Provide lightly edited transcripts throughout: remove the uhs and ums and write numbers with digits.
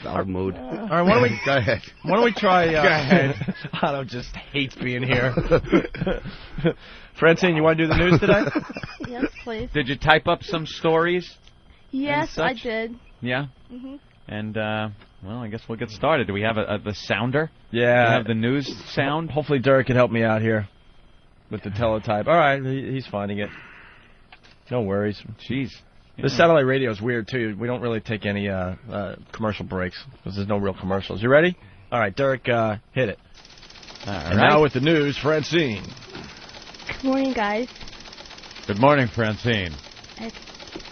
out of mood. All right, why don't we go ahead? Why don't we try? Go ahead. Otto just hates being here. Francine, you want to do the news today? Yes, please. Did you type up some stories? Yes, I did. Yeah. And well, I guess we'll get started. Do we have the sounder? Yeah. Do we have the news sound? Hopefully, Derek can help me out here with the teletype. All right, he's finding it. No worries. Jeez. The satellite radio is weird, too. We don't really take any commercial breaks because there's no real commercials. You ready? All right, Derek, hit it. And now with the news, Francine. Good morning, guys. Good morning, Francine.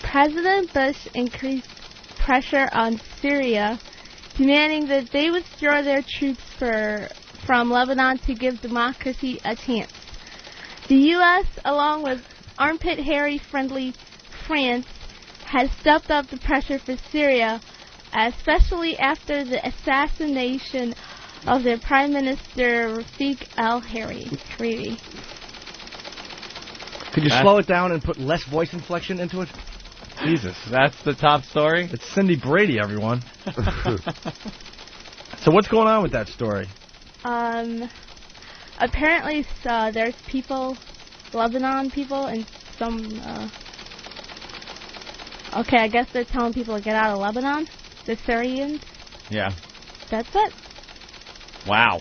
President Bush increased pressure on Syria, demanding that they withdraw their troops from Lebanon to give democracy a chance. The U.S., along with armpit hairy-friendly France, has stepped up the pressure for Syria, especially after the assassination of their Prime Minister Rafik al-Hariri. Could you slow it down and put less voice inflection into it? Jesus, that's the top story? It's Cindy Brady, everyone. So what's going on with that story? Apparently there's people, Lebanon people, and some... Okay, I guess they're telling people to get out of Lebanon, the Syrians. Yeah. That's it. Wow.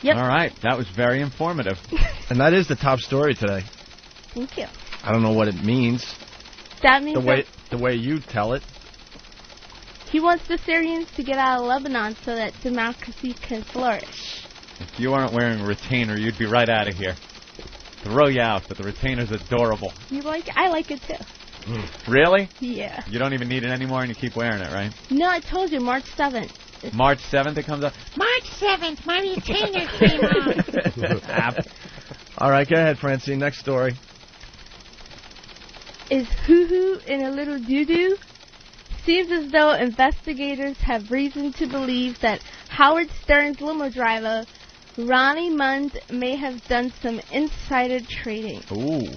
Yep. All right, that was very informative. And that is the top story today. Thank you. I don't know what it means. That means the way you tell it. He wants the Syrians to get out of Lebanon so that democracy can flourish. If you aren't wearing a retainer, you'd be right out of here. Throw you out, but the retainer's adorable. I like it too. Really? Yeah. You don't even need it anymore and you keep wearing it, right? No, I told you, March 7th. March 7th it comes up? March 7th, my retainer came on. All right, go ahead, Francine. Next story. Is hoo-hoo in a little doo-doo? Seems as though investigators have reason to believe that Howard Stern's limo driver, Ronnie Mund, may have done some insider trading. Ooh.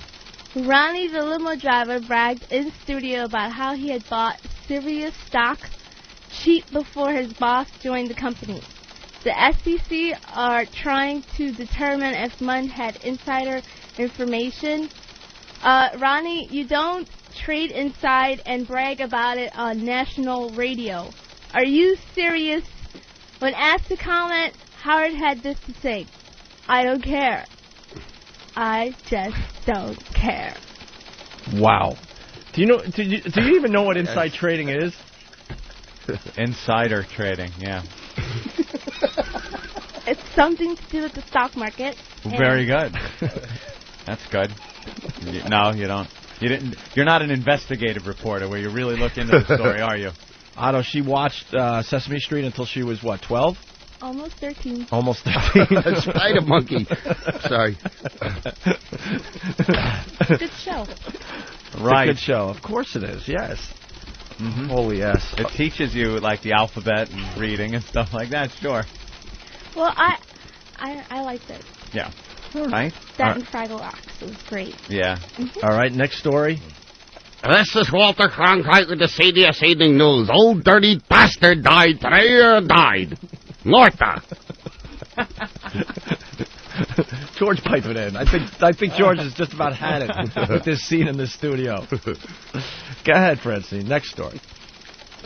Ronnie, the limo driver, bragged in studio about how he had bought Sirius stock cheap before his boss joined the company. The SEC are trying to determine if Mund had insider information. Ronnie, you don't trade inside and brag about it on national radio. Are you serious? When asked to comment, Howard had this to say: I don't care. I just don't care. Wow. Do you even know what inside trading is? Insider trading, yeah. It's something to do with the stock market. Very good. That's good. No, you don't. You're not an investigative reporter where you really look into the story, are you? Otto, she watched Sesame Street until she was, what, 12? Almost 13. Almost 13. Spider monkey. Sorry. Good show. Right. It's a good show. Of course it is, yes. Mm-hmm. Oh, yes. It teaches you, like, the alphabet and reading and stuff like that, sure. Well, I liked it. Yeah. All right. That and Fraggle Rocks. It was great. Yeah. Mm-hmm. All right, next story. This is Walter Cronkite with the CBS Evening News. Old dirty bastard died today, died. Northa. George piped it in. I think George has just about had it with this scene in the studio. Go ahead, Francine. Next story.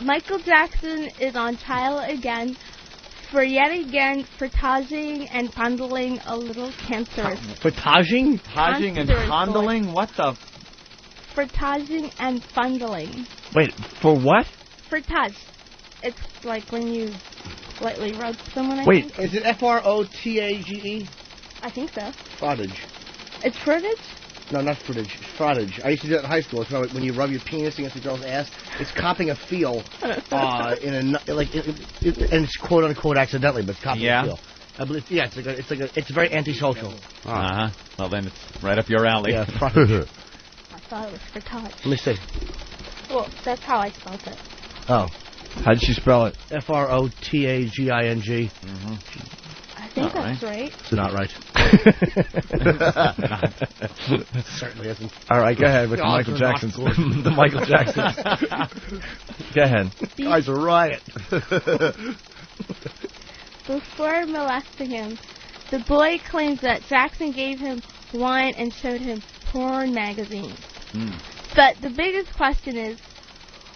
Michael Jackson is on trial again for yet again frotaging and fondling a little cancerous. Frotaging? Frotaging and fondling? What the? Frotaging and fondling. Wait, for what? Frottage. It's like when you lightly rub someone. Wait, is it F-R-O-T-A-G-E? I think so. Frottage. It's frottage? No, not frottage. Frottage. I used to do it in high school. It's kind of like when you rub your penis against a girl's ass. It's copping a feel, and it's quote unquote accidentally, but it's copping a feel. I believe. Yeah, it's very antisocial. Well, then it's right up your alley. Yeah, frottage. I thought it was frottage. Let me see. Well, that's how I spelled it. Oh. How did she spell it? F-R-O-T-A-G-I-N-G. I think that's right. It's not right. Certainly isn't. All right, go ahead with the Michael Jacksons. The Michael Jacksons. Go ahead. Guys, a riot. Before molesting him, the boy claims that Jackson gave him wine and showed him porn magazines. But the biggest question is,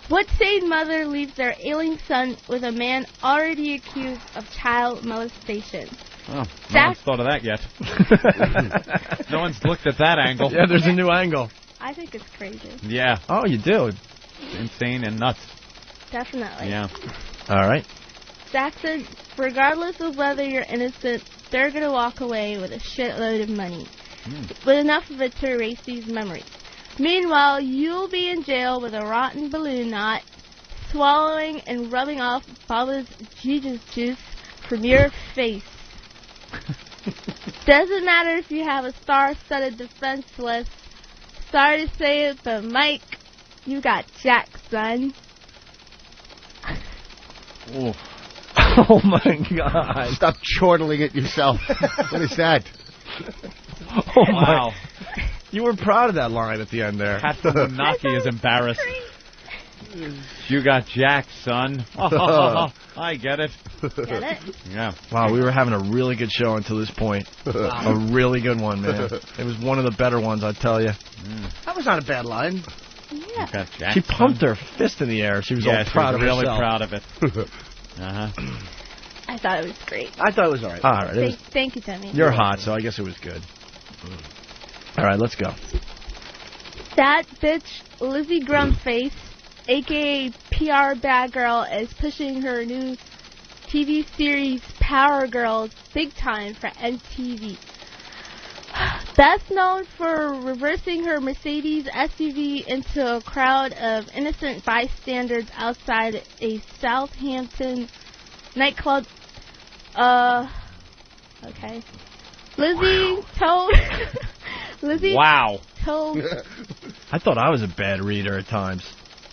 what sane mother leaves their ailing son with a man already accused of child molestation? Oh, no one's thought of that yet. No one's looked at that angle. Yeah, there's a new angle. I think it's crazy. Yeah. Oh, you do? Insane and nuts. Definitely. Yeah. All right. Jackson, regardless of whether you're innocent, they're going to walk away with a shitload of money. With enough of it to erase these memories. Meanwhile, you'll be in jail with a rotten balloon knot, swallowing and rubbing off Baba's Jesus juice from your face. Doesn't matter if you have a star-studded defense list. Sorry to say it, but Mike, you got Jack, son. Oof. Oh my God! Stop chortling it yourself. What is that? Oh wow! You were proud of that line at the end there. Pat Naki is embarrassed. You got Jack, son. I get it. Get it? Yeah. Wow, we were having a really good show until this point. A really good one, man. It was one of the better ones, I tell you. That was not a bad line. Yeah. Got Jack, She pumped her fist in the air. She was all proud of really herself. proud of it. I thought it was great. I thought it was all right. All right. Thank you, Timmy. You're hot, so I guess it was good. All right, let's go. That bitch, Lizzie Grumpface, a.k.a. PR Bad Girl, is pushing her new TV series Power Girls big time for MTV. Best known for reversing her Mercedes SUV into a crowd of innocent bystanders outside a Southampton nightclub. Okay. Lizzie told... Wow. told... I thought I was a bad reader at times.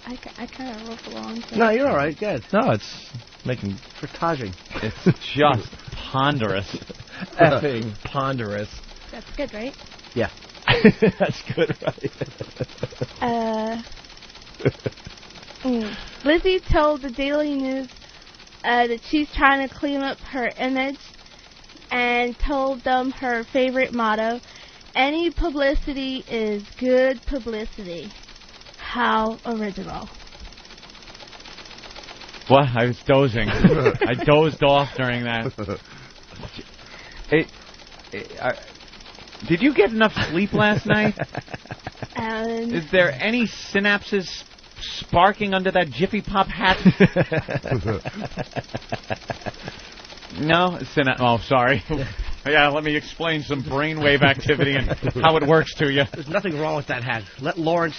I kind of wrote along. No, you're all right. Good. No, it's making Frotaging. It's just ponderous. effing ponderous. That's good, right? Yeah. That's good, right? Lizzie told the Daily News that she's trying to clean up her image and told them her favorite motto, any publicity is good publicity. How original. What? I was dozing. I dozed off during that. Did you get enough sleep last night? Is there any synapses sparking under that Jiffy Pop hat? No? Oh, sorry. Yeah, let me explain some brainwave activity and how it works to you. There's nothing wrong with that hat. Let Lawrence...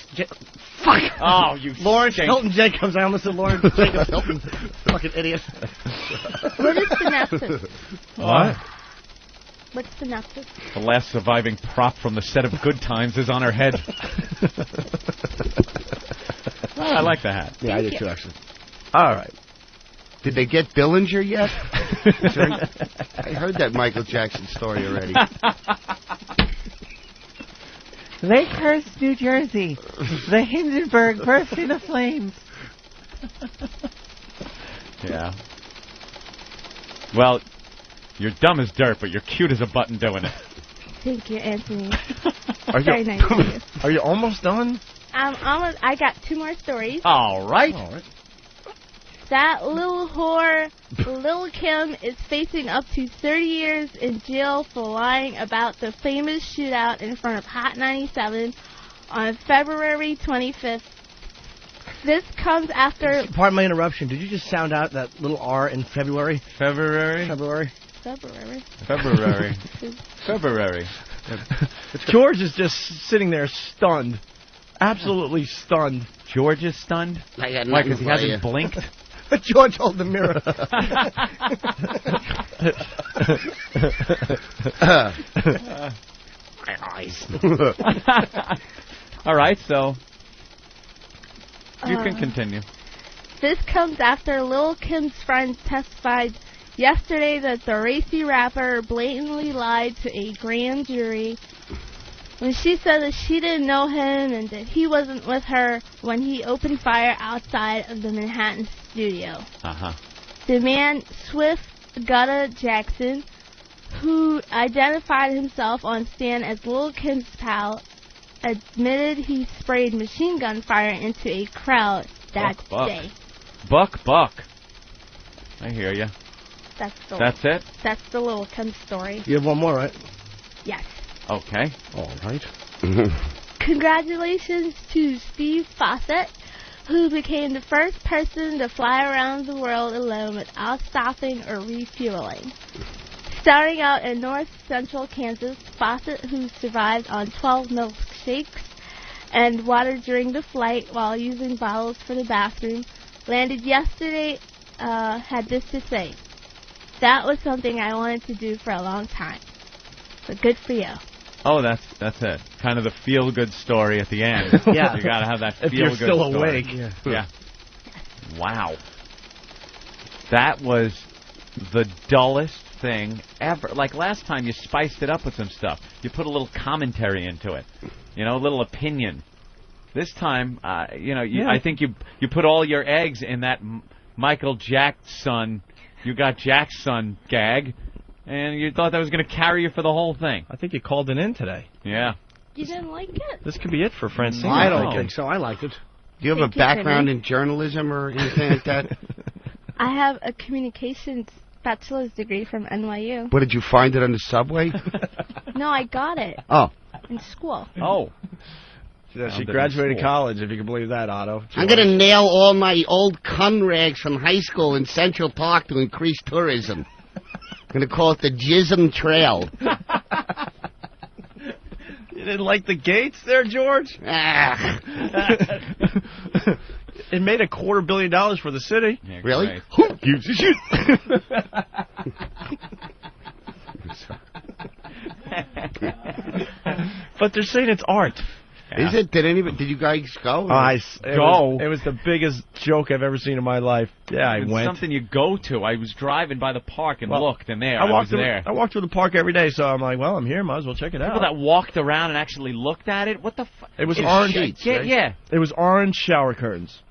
Fuck! Oh, you Lawrence stink. Hilton Jacobs. I almost said Lawrence Jacobs Hilton. Fucking idiot. What is synapses? What? What's synapses? The last surviving prop from the set of Good Times is on her head. I like the hat. Yeah, I did too, actually. All right. Did they get Billinger yet? I heard that Michael Jackson story already. Lakehurst, New Jersey. The Hindenburg burst into flames. Yeah. Well, you're dumb as dirt, but you're cute as a button doing it. Thank you, Anthony. Very nice of you. Are you almost done? I got two more stories. All right. That little whore, Lil Kim, is facing up to 30 years in jail for lying about the famous shootout in front of Hot 97 on February 25th. This comes after... Pardon my interruption. Did you just sound out that little R in February? February. George is just sitting there stunned. Absolutely stunned. George is stunned? I got Why, nothing because he for hasn't you. blinked? George, hold the mirror. My eyes. All right, so you can continue. This comes after Lil Kim's friends testified yesterday that the racy rapper blatantly lied to a grand jury when she said that she didn't know him and that he wasn't with her when he opened fire outside of the Manhattan studio. The man, Swift Gutta Jackson, who identified himself on stand as Lil' Kim's pal, admitted he sprayed machine gun fire into a crowd that day. Buck. I hear you. That's it? That's the Lil' Kim story. You have one more, right? Yes. Okay. All right. Congratulations to Steve Fawcett, who became the first person to fly around the world alone without stopping or refueling. Starting out in north-central Kansas, Fawcett, who survived on 12 milkshakes and water during the flight while using bottles for the bathroom, landed yesterday, had this to say: "That was something I wanted to do for a long time. So good for you." Oh, that's it. Kind of the feel-good story at the end. Yeah. You got to have that feel-good If you're still story. awake. Yeah. Wow. That was the dullest thing ever. Like last time, you spiced it up with some stuff. You put a little commentary into it. You know, a little opinion. This time, I think you put all your eggs in that Michael Jackson, you got Jackson gag, and you thought that was going to carry you for the whole thing. I think you called it in today. Yeah. You didn't like it? This could be it for Francine. I don't think so. I liked it. Do you have a background in journalism or anything like that? I have a communications bachelor's degree from NYU. What, did you find it on the subway? No, I got it. Oh. In school. Oh. She graduated college, if you can believe that, Otto. I'm going to nail all my old cum rags from high school in Central Park to increase tourism. I'm going to call it the Jism Trail. You didn't like the gates there, George? Ah. It made $250 million for the city. Yeah, Really? great. Who gives a shit? But they're saying it's art. Yeah. Is it? Did you guys go? It was the biggest joke I've ever seen in my life. Yeah, I went. Something you go to. I was driving by the park and looked, and I was there. I walked through the park every day, so I'm like, well, I'm here. Might as well check it out. People that walked around and actually looked at it. What the fuck? It was orange. Sheets, right? Yeah. It was orange shower curtains.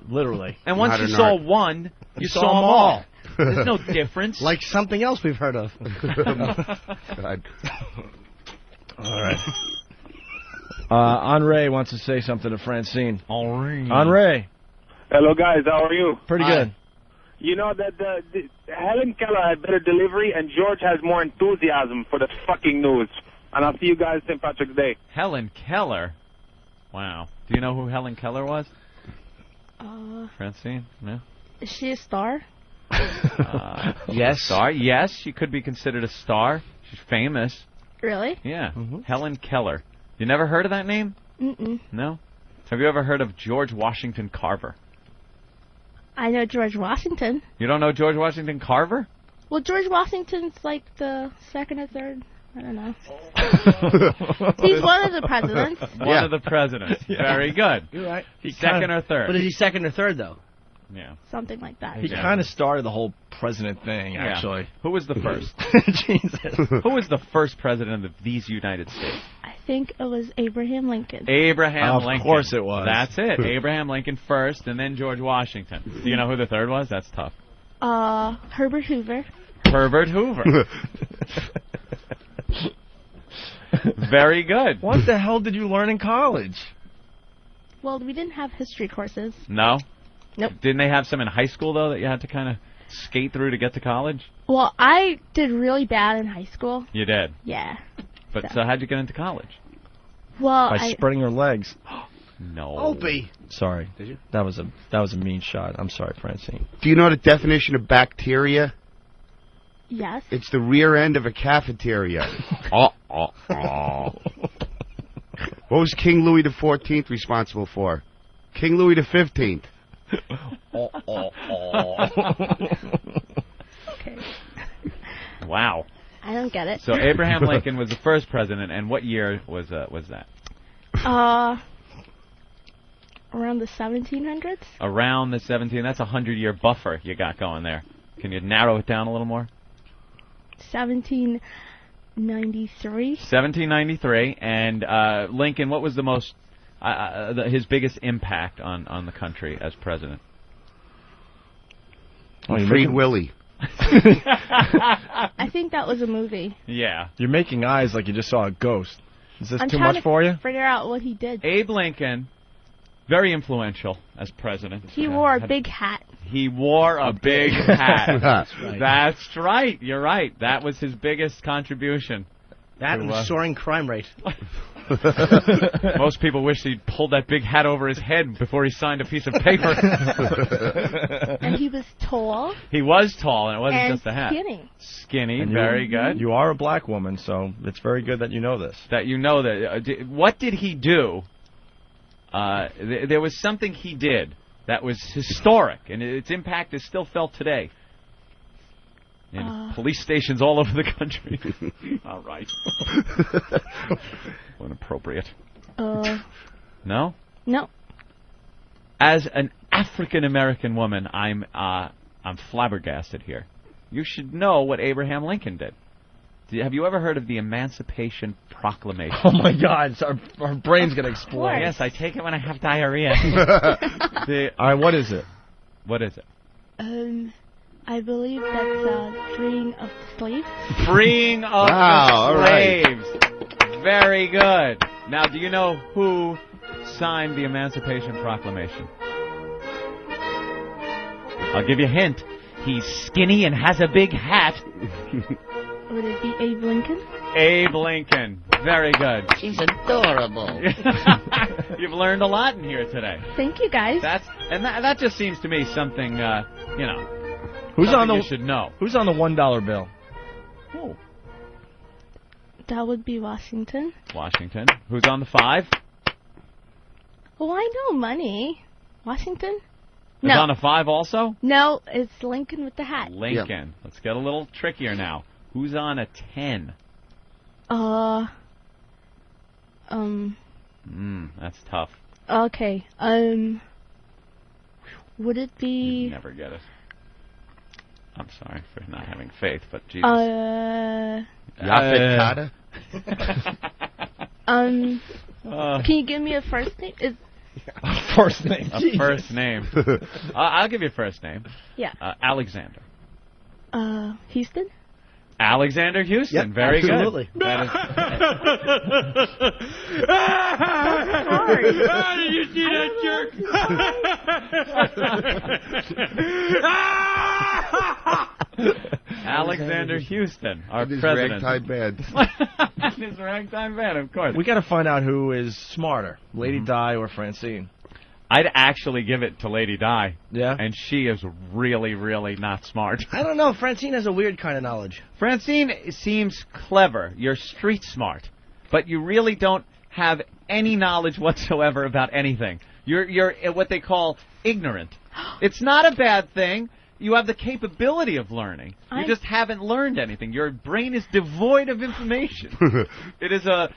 Literally. And once you saw one, you saw them all. There's no difference. Like something else we've heard of. God. All right. Henri wants to say something to Francine. Henri. Hello, guys. How are you? Pretty good. You know that Helen Keller had better delivery, and George has more enthusiasm for the fucking news. And I'll see you guys St. Patrick's Day. Helen Keller? Wow. Do you know who Helen Keller was? Francine? No? Is she a star? Yes. Star? Yes, she could be considered a star. She's famous. Really? Yeah. Helen Keller. You never heard of that name? Mm-mm. No? Have you ever heard of George Washington Carver? I know George Washington. You don't know George Washington Carver? Well, George Washington's like the second or third. I don't know. He's one of the presidents. One of the presidents. Very good. You're right. Second or third. But is he second or third, though? Yeah. Something like that. He kind of started the whole president thing, actually. Yeah. Who was the first? Jesus. Who was the first president of these United States? I think it was Abraham Lincoln. Abraham Lincoln. Of course it was. That's it. Abraham Lincoln first, and then George Washington. Do you know who the third was? That's tough. Herbert Hoover. Herbert Hoover. Very good. What the hell did you learn in college? Well, we didn't have history courses. No? Nope. Didn't they have some in high school, though, that you had to kind of skate through to get to college? Well, I did really bad in high school. You did? Yeah. But so how'd you get into college? Well, By spreading your legs. No. Opie. Sorry. Did you? That was a mean shot. I'm sorry, Francine. Do you know the definition of bacteria? Yes. It's the rear end of a cafeteria. What was King Louis XIV responsible for? King Louis XV. Okay. Wow. I don't get it. So Abraham Lincoln was the first president, and what year was that? Around the 1700s? Around the 17. That's a 100-year buffer you got going there. Can you narrow it down a little more? 1793. 1793. And Lincoln, what was the most his biggest impact on the country as president? Freed Willie. I think that was a movie. Yeah. You're making eyes like you just saw a ghost. Is this I'm too trying much to for you? figure out what he did. Abe Lincoln, very influential as president. He wore a big hat. He wore a big hat. That's right. That's right. You're right. That was his biggest contribution. That and the soaring crime rate. Most people wish he'd pulled that big hat over his head before he signed a piece of paper. And he was tall. He was tall, and it wasn't and just a hat. Skinny. Skinny, And very good. You are a black woman, so it's very good that you know this. That you know that. What did he do? There was something he did that was historic, and its impact is still felt today. In police stations all over the country. All right. Inappropriate. No? No. As an African-American woman, I'm flabbergasted here. You should know what Abraham Lincoln did. Have you ever heard of the Emancipation Proclamation? Oh, my God. Our brain's going to explode. Yes, I take it when I have diarrhea. All right, what is it? What is it? I believe that's freeing of slaves. Freeing of slaves. Very good. Now, do you know who signed the Emancipation Proclamation? I'll give you a hint. He's skinny and has a big hat. Would it be Abe Lincoln? Abe Lincoln. Very good. She's adorable. You've learned a lot in here today. Thank you, guys. That just seems to me something, Who's on the? You should know. Who's on the $1 bill? Oh. That would be Washington. Washington. Who's on the 5? Oh, I know money. Washington? Is on a 5 also? No, it's Lincoln with the hat. Lincoln. Yep. Let's get a little trickier now. Who's on a 10? That's tough. Okay. Would it be? You'd never get it. I'm sorry for not having faith, but Jesus. Yaphet Kata? Can you give me a first name? A first name. A first name. I'll give you a first name. Yeah. Alexander. Houston? Alexander Houston. Yep, very absolutely. Good. That is... How did you see that jerk? Alexander Houston, our president. Ragtime band. His ragtime band, of course. We got to find out who is smarter, Lady Di or Francine. I'd actually give it to Lady Di. Yeah? And she is really, really not smart. I don't know. Francine has a weird kind of knowledge. Francine seems clever. You're street smart. But you really don't have any knowledge whatsoever about anything. You're what they call ignorant. It's not a bad thing. You have the capability of learning. You just haven't learned anything. Your brain is devoid of information. It is a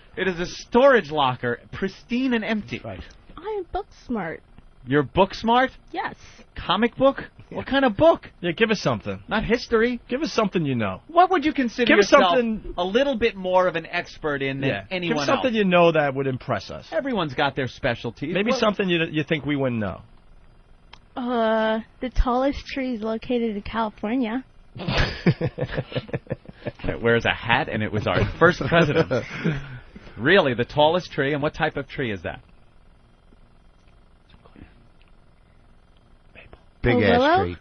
storage locker, pristine and empty. Right. I'm book smart. You're book smart? Yes. Comic book? Yeah. What kind of book? Yeah, give us something. Not history. Give us something you know. What would you consider give yourself us something... a little bit more of an expert in than anyone else? Give us something you know that would impress us. Everyone's got their specialties. Maybe something you think we wouldn't know. The tallest tree is located in California. It wears a hat, and it was our first president. Really, the tallest tree, and what type of tree is that? Big ass tree.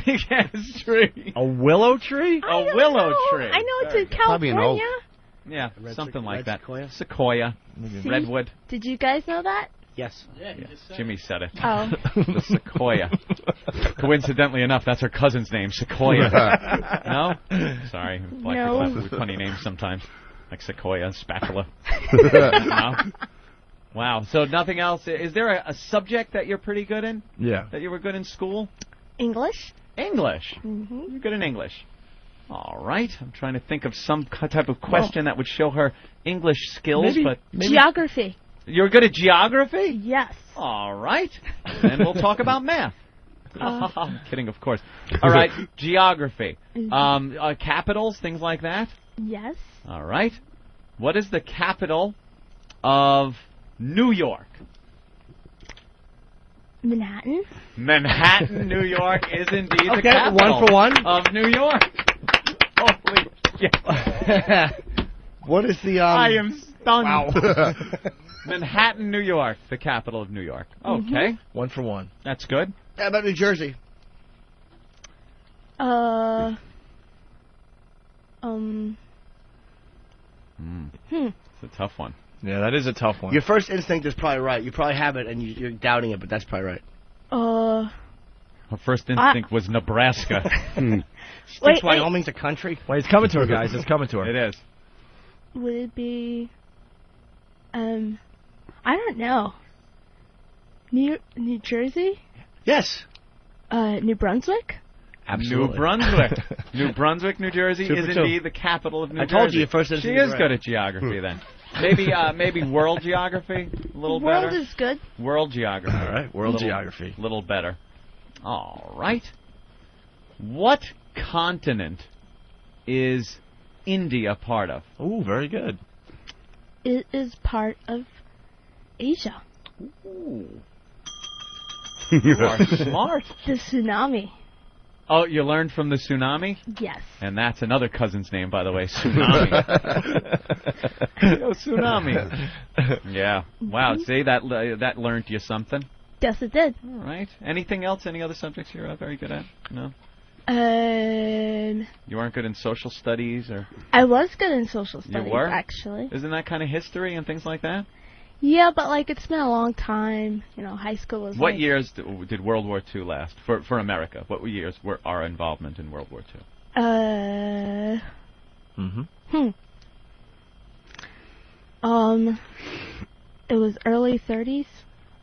Big ass tree. A willow tree? A willow tree. I know it's in California. Probably an oak. Yeah, something like that. Sequoia? Sequoia. See? Redwood. Did you guys know that? Yes. Yeah. Jimmy said it. Oh. The Sequoia. Coincidentally enough, that's her cousin's name, Sequoia. No? Sorry. Black people have funny names sometimes. Like Sequoia, Spatula. No? Wow. So nothing else. Is there a subject that you're pretty good in? Yeah. That you were good in school? English. English. Mm-hmm. You're good in English. All right. I'm trying to think of some type of question that would show her English skills. Maybe. Geography. You're good at geography? Yes. All right. Then we'll talk about math. I'm kidding, of course. All right, geography. Capitals, things like that? Yes. All right. What is the capital of New York? Manhattan. Manhattan, New York is indeed the Okay, capital 1 for 1. of New York. Holy shit. What is the... I am stunned. Wow. Manhattan, New York, the capital of New York. Okay. 1 for 1. That's good. How about New Jersey? It's a tough one. Yeah, that is a tough one. Your first instinct is probably right. You probably have it, and you're doubting it, but that's probably right. Her first instinct was Nebraska. Wait, Wyoming's a country? Wait, it's coming to her, guys. It's coming to her. It is. Would it be... I don't know. New Jersey? Yes. New Brunswick? Absolutely. New Brunswick. New Brunswick, New Jersey is indeed the capital of New Jersey. I told you your first instinct. She is good at geography then. Maybe world geography a little better. World is good. World geography. All right, world geography. A little better. All right. What continent is India part of? Ooh, very good. It is part of Asia. Ooh. You are smart. The tsunami. Oh, you learned from the tsunami? Yes. And that's another cousin's name, by the way, Tsunami. Yo, Tsunami. Yeah. Wow, see, that learned you something. Yes, it did. All right. Anything else? Any other subjects you're very good at? No? You weren't good in social studies? Or? I was good in social studies, You were? actually. Isn't that kind of history and things like that? Yeah, but, like, it's been a long time. You know, high school was What years did World War II last for America? What years were our involvement in World War II? It was early 30s.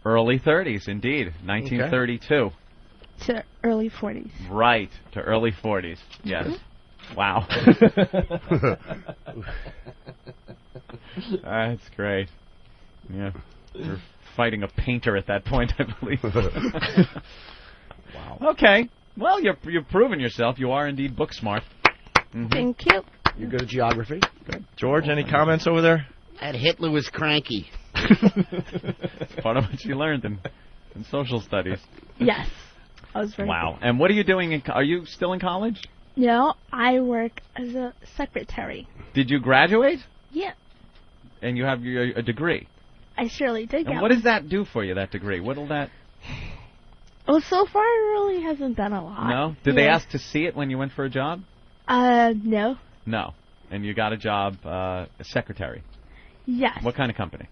Early 30s, indeed. 1932. To early 40s. Right, to early 40s. Yes. Wow. That's great. Yeah. You're fighting a painter at that point, I believe. Wow. Okay. Well, you've proven yourself. You are indeed book smart. Thank you. You're good at geography. Good. George, any comments over there? That Hitler was cranky. It's part of what you learned in social studies. Yes. I was very Wow. And what are you doing? Are you still in college? No, I work as a secretary. Did you graduate? Yeah. And you have a degree? I surely did. And what does that do for you, that degree? What'll that... Well, so far it really hasn't done a lot. No? Did they ask to see it when you went for a job? No. No. And you got a job as secretary? Yes. What kind of company?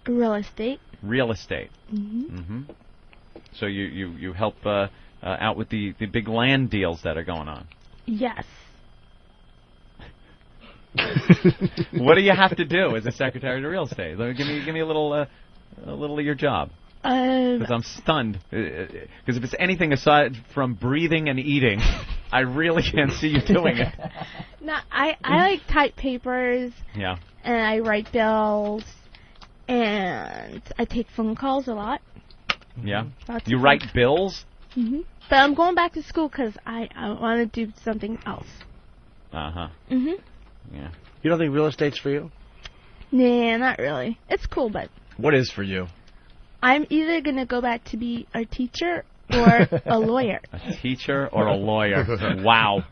Real estate. Real estate. So you help out with the big land deals that are going on? Yes. What do you have to do as a secretary to real estate? Give me a little of your job. Because I'm stunned. Because if it's anything aside from breathing and eating, I really can't see you doing it. No, I like type papers. Yeah. And I write bills. And I take phone calls a lot. Yeah. You write bills? But I'm going back to school because I want to do something else. Uh-huh. Yeah. You don't think real estate's for you? Nah, not really. It's cool, but... What is for you? I'm either going to go back to be a teacher or a lawyer. A teacher or a lawyer? Wow.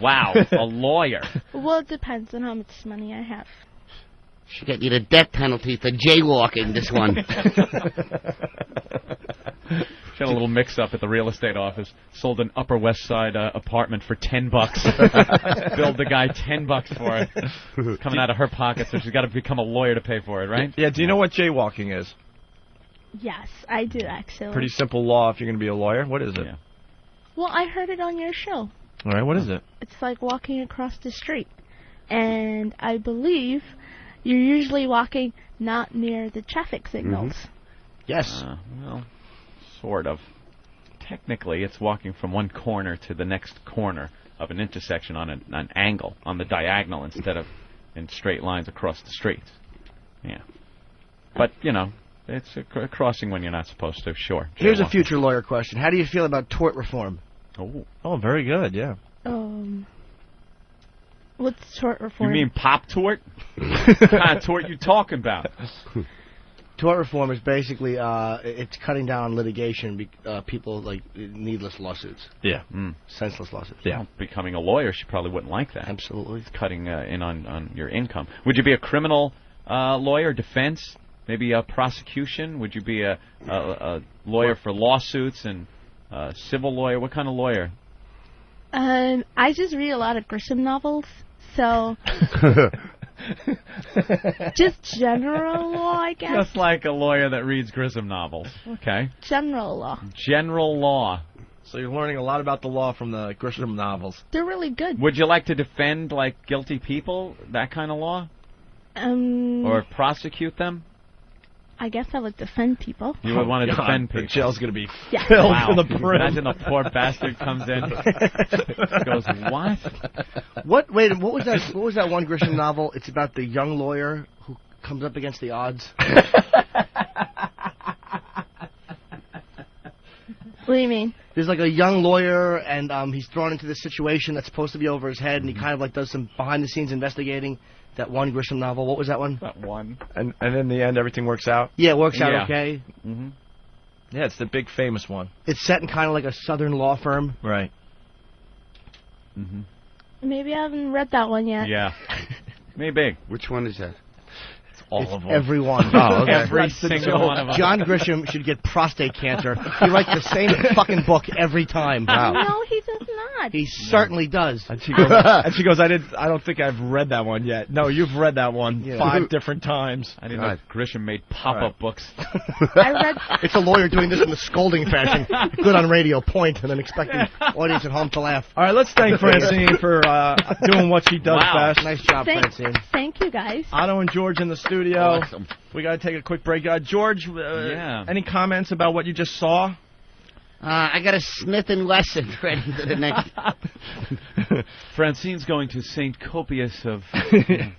Wow. A lawyer. Well, it depends on how much money I have. Should get you the death penalty for jaywalking, this one. She had a little mix-up at the real estate office. Sold an Upper West Side apartment for $10. Billed the guy $10 for it. It's coming out of her pocket, so she's got to become a lawyer to pay for it, right? Yeah, do you know what jaywalking is? Yes, I do, actually. Pretty simple law if you're going to be a lawyer. What is it? Yeah. Well, I heard it on your show. All right, what is it? It's like walking across the street. And I believe you're usually walking not near the traffic signals. Yes. Well, sort of. Technically, it's walking from one corner to the next corner of an intersection on an angle, on the diagonal, instead of in straight lines across the street. Yeah. But, you know, It's a crossing when you're not supposed to. Sure. Here's a future lawyer question. How do you feel about tort reform? Oh, very good, yeah. What's tort reform? You mean pop tort? What kind of tort you talking about? Tort reform is basically it's cutting down on litigation. People like needless lawsuits. Yeah. Senseless lawsuits. Yeah. Well, becoming a lawyer, she probably wouldn't like that. Absolutely. It's cutting in on your income. Would you be a criminal lawyer, defense, maybe a prosecution? Would you be a lawyer for lawsuits and civil lawyer? What kind of lawyer? I just read a lot of Grisham novels, so just general law, I guess. Just like a lawyer that reads Grissom novels. Okay. General law. General law. So you're learning a lot about the law from the Grisham novels. They're really good. Would you like to defend, like, guilty people, that kind of law? Or prosecute them? I guess I would defend people. You would want to defend people. The jail's going to be Yeah. filled Wow. to the brim. Imagine a poor bastard comes in, goes, what? Wait, what was that? What was that one Grisham novel? It's about the young lawyer who comes up against the odds. What do you mean? There's like a young lawyer, and he's thrown into this situation that's supposed to be over his head, and he kind of like does some behind-the-scenes investigating. That one Grisham novel. What was that one? That one. And in the end, everything works out? Yeah, it works out okay. Mm-hmm. Yeah, it's the big famous one. It's set in kind of like a southern law firm. Right. Mm-hmm. Maybe I haven't read that one yet. Yeah. Maybe. Which one is that? All of them. Everyone. Oh, okay. Every single one of them. John Grisham should get prostate cancer. He writes the same fucking book every time. Wow. No, he does not. He certainly does. And she goes, I don't think I've read that one yet. No, you've read that one 5 different times. I didn't know Grisham made pop-up books. I read. It's a lawyer doing this in the scolding fashion. Good on radio, point, and then expecting audience at home to laugh. All right, let's thank Francine for doing what she does Wow. best. Nice job, Francine. Thank you, guys. Otto and George in the studio. Awesome. We got to take a quick break. George, Yeah. any comments about what you just saw? I got a Smith & Wesson ready for the next. Francine's going to St. Copious of... well...